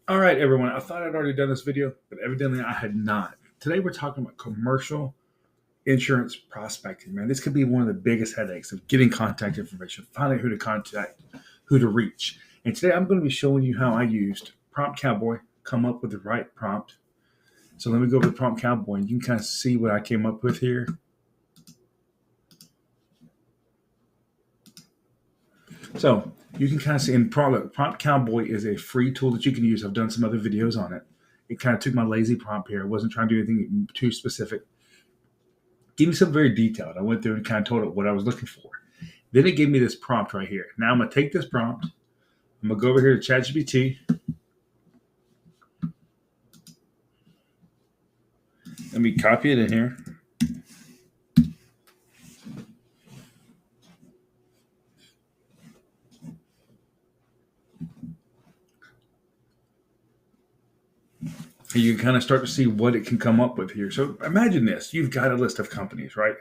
All right, everyone. I thought I'd already done this video, but evidently I had not. Today we're talking about commercial insurance prospecting. Man, this could be one of the biggest headaches of getting contact information, finding who to contact, who to reach. And today I'm going to be showing you how I used Prompt Cowboy, come up with the right prompt. So let me go over to Prompt Cowboy and you can kind of see what I came up with here. So you can kind of see in Prompt Cowboy is a free tool that you can use. I've done some other videos on it. It kind of took my lazy prompt here. I wasn't trying to do anything too specific. Give me something very detailed. I went through and kind of told it what I was looking for. Then it gave me this prompt right here. Now I'm going to take this prompt. I'm going to go over here to ChatGPT. Let me copy it in here. And you can kind of start to see what it can come up with here. So imagine this. You've got a list of companies, right,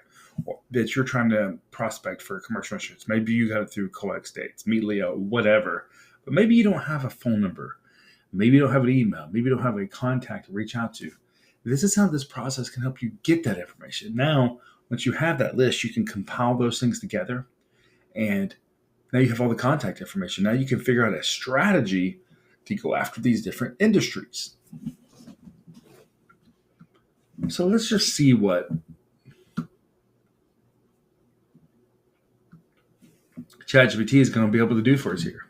that you're trying to prospect for commercial insurance. Maybe you got it through Collect States, Meet Leo, whatever. But maybe you don't have a phone number. Maybe you don't have an email. Maybe you don't have a contact to reach out to. This is how this process can help you get that information. Now, once you have that list, you can compile those things together. And now you have all the contact information. Now you can figure out a strategy to go after these different industries. So let's just see what ChatGPT is going to be able to do for us here.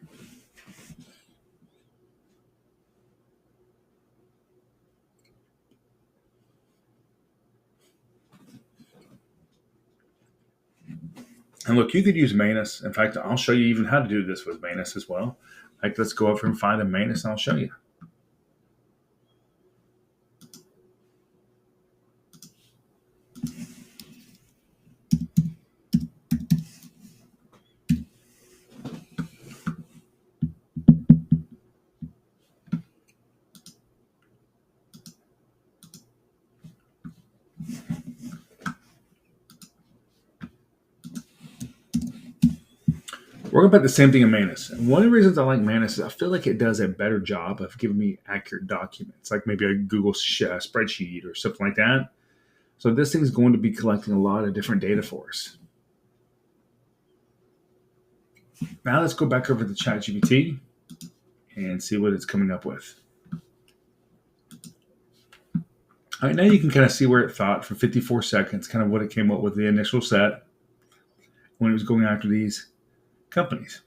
And look, you could use Manus. In fact, I'll show you even how to do this with Manus as well. Like, let's go over and find a Manus and I'll show you. We're going to put the same thing in Manus. And one of the reasons I like Manus is I feel like it does a better job of giving me accurate documents, like maybe a Google spreadsheet or something like that. So this thing is going to be collecting a lot of different data for us. Now let's go back over to ChatGPT and see what it's coming up with. All right, now you can kind of see where it thought for 54 seconds, kind of what it came up with the initial set when it was going after these companies.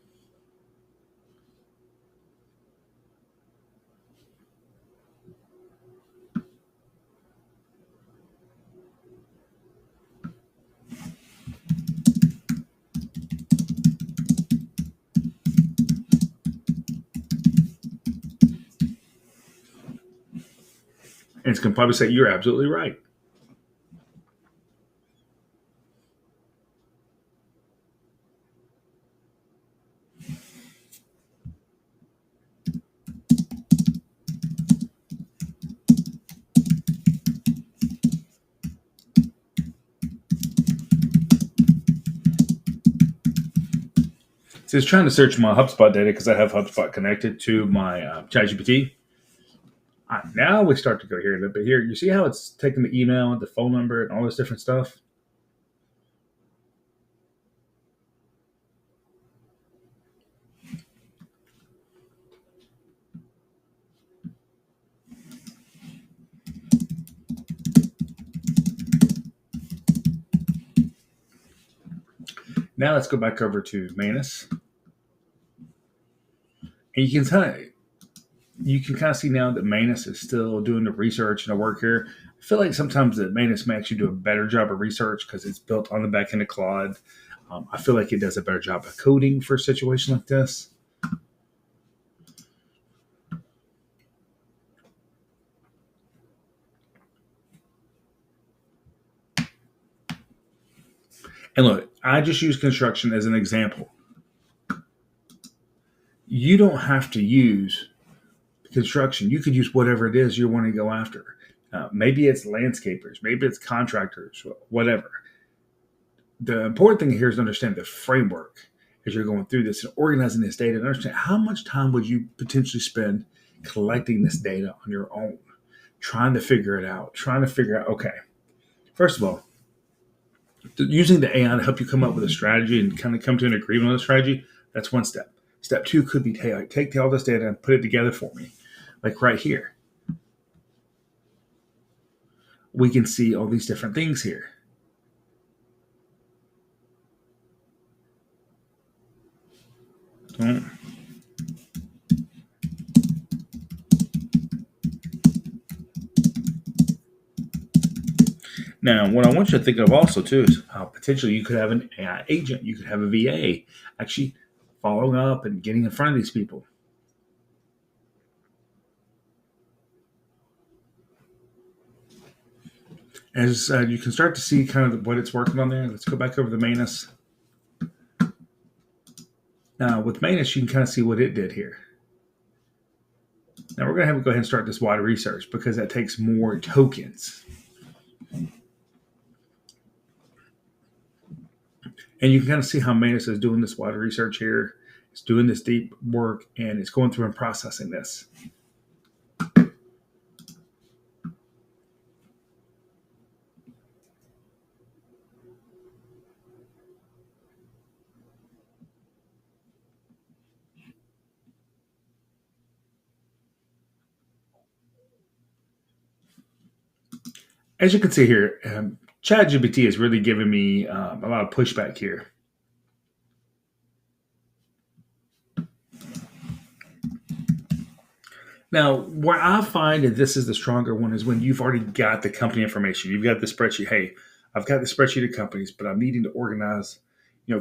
And it's going to probably say, you're absolutely right. So it's trying to search my HubSpot data because I have HubSpot connected to my ChatGPT. Now we start to go here a little bit here. You see how it's taking the email, the phone number, and all this different stuff? Now let's go back over to Manus. And you can kind of see now that Manus is still doing the research and the work here. I feel like sometimes that Manus may actually do a better job of research because it's built on the back end of Claude. I feel like it does a better job of coding for a situation like this. And look, I just use construction as an example. You don't have to use construction. You could use whatever it is you want to go after. Maybe it's landscapers, maybe it's contractors, whatever. The important thing here is to understand the framework as you're going through this and organizing this data and understand how much time would you potentially spend collecting this data on your own, trying to figure it out, okay, first of all, using the AI to help you come up with a strategy and kind of come to an agreement on a strategy, that's one step. Step two could be, hey, take all this data and put it together for me. Like right here, we can see all these different things here. Now, what I want you to think of also too is how potentially you could have an AI agent, you could have a VA actually following up and getting in front of these people. As you can start to see kind of what it's working on there. Let's go back over the Manus. Now, with Manus, you can kind of see what it did here. Now, we're going to have to go ahead and start this wider research because that takes more tokens. And you can kind of see how Manus is doing this wider research here. It's doing this deep work, and it's going through and processing this. As you can see here, ChatGPT is really giving me a lot of pushback here. Now, where I find that this is the stronger one is when you've already got the company information. You've got the spreadsheet. Hey, I've got the spreadsheet of companies, but I'm needing to organize,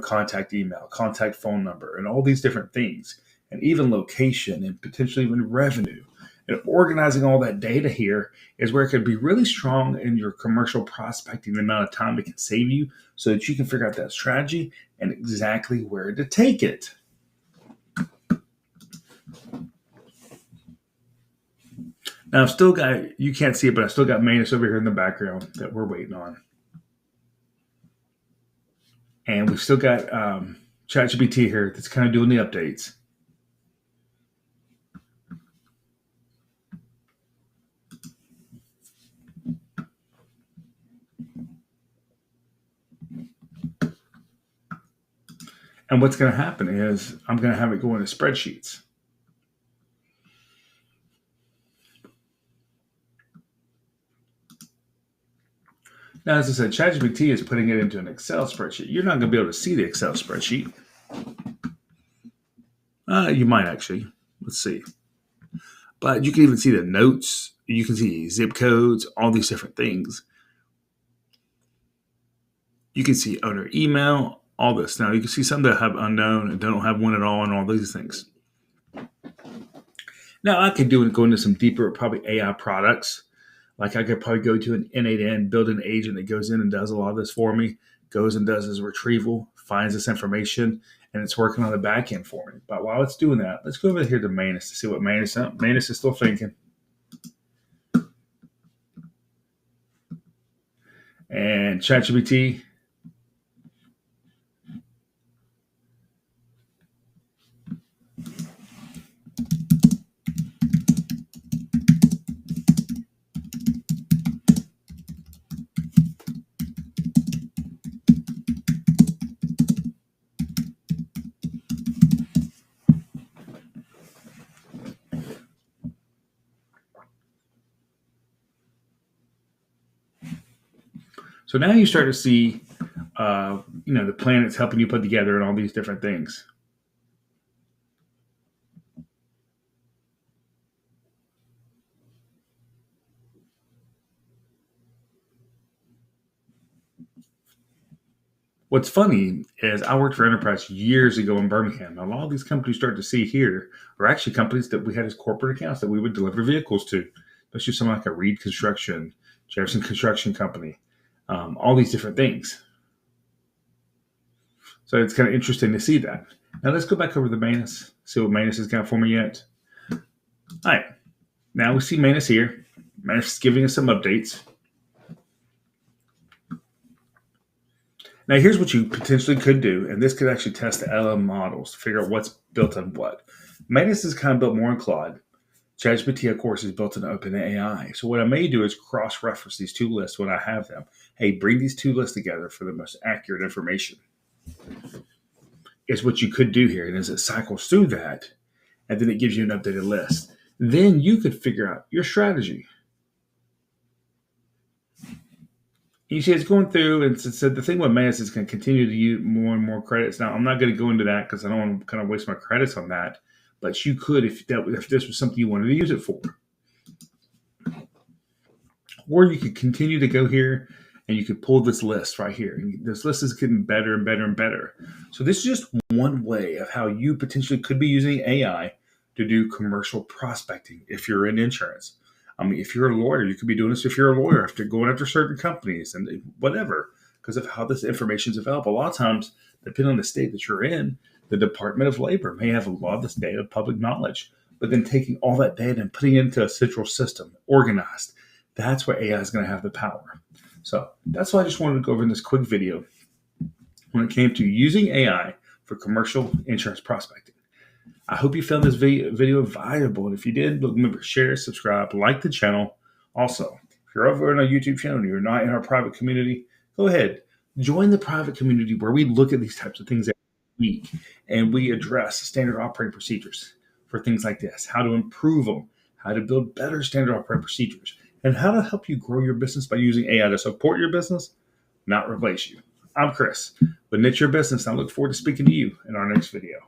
contact email, contact phone number, and all these different things, and even location and potentially even revenue. And organizing all that data here is where it could be really strong in your commercial prospecting, the amount of time it can save you so that you can figure out that strategy and exactly where to take it. Now, I've still got, you can't see it, but I still got Manus over here in the background that we're waiting on. And we've still got ChatGPT here that's kind of doing the updates. And what's going to happen is I'm going to have it go into spreadsheets. Now, as I said, ChatGPT is putting it into an Excel spreadsheet. You're not going to be able to see the Excel spreadsheet. You might actually. Let's see. But you can even see the notes. You can see zip codes, all these different things. You can see owner email, all this. Now, you can see some that have unknown and don't have one at all and all these things. Now, I could go into some deeper, probably AI products. Like I could probably go to an N8N, build an agent that goes in and does a lot of this for me, goes and does this retrieval, finds this information, and it's working on the back end for me. But while it's doing that, let's go over here to Manus to see what Manus is still thinking. And ChatGPT. So now you start to see, the plan it's helping you put together and all these different things. What's funny is I worked for Enterprise years ago in Birmingham. A lot of these companies start to see here are actually companies that we had as corporate accounts that we would deliver vehicles to, especially something like a Reed Construction, Jefferson Construction Company, all these different things. So it's kind of interesting to see that. Now let's go back over to Manus, see what Manus has got for me yet. All right. Now we see Manus here. Manus is giving us some updates. Now, here's what you potentially could do, and this could actually test the LM models to figure out what's built on what. Manus is kind of built more in Claude, ChatGPT, of course, is built in OpenAI. So what I may do is cross-reference these two lists when I have them. Hey, bring these two lists together for the most accurate information. Is what you could do here. And as it cycles through that, and then it gives you an updated list, then you could figure out your strategy. You see, it's going through, and so the thing with Mass is going to continue to use more and more credits. Now, I'm not going to go into that because I don't want to kind of waste my credits on that. But you could, if this was something you wanted to use it for, or you could continue to go here and you could pull this list right here. And this list is getting better and better and better. So this is just one way of how you potentially could be using AI to do commercial prospecting if you're in insurance. I mean, if you're a lawyer, you could be doing this if you're a lawyer, after going after certain companies and whatever, because of how this information is available. A lot of times, depending on the state that you're in, the Department of Labor may have a lot of this data public knowledge, but then taking all that data and putting it into a central system, organized, that's where AI is going to have the power. So that's why I just wanted to go over in this quick video when it came to using AI for commercial insurance prospecting. I hope you found this video valuable. And if you did, remember, share, subscribe, like the channel. Also, if you're over on our YouTube channel and you're not in our private community, go ahead. Join the private community where we look at these types of things every week and we address standard operating procedures for things like this, how to improve them, how to build better standard operating procedures, and how to help you grow your business by using AI to support your business, not replace you. I'm Chris with Niche Your Business, and I look forward to speaking to you in our next video.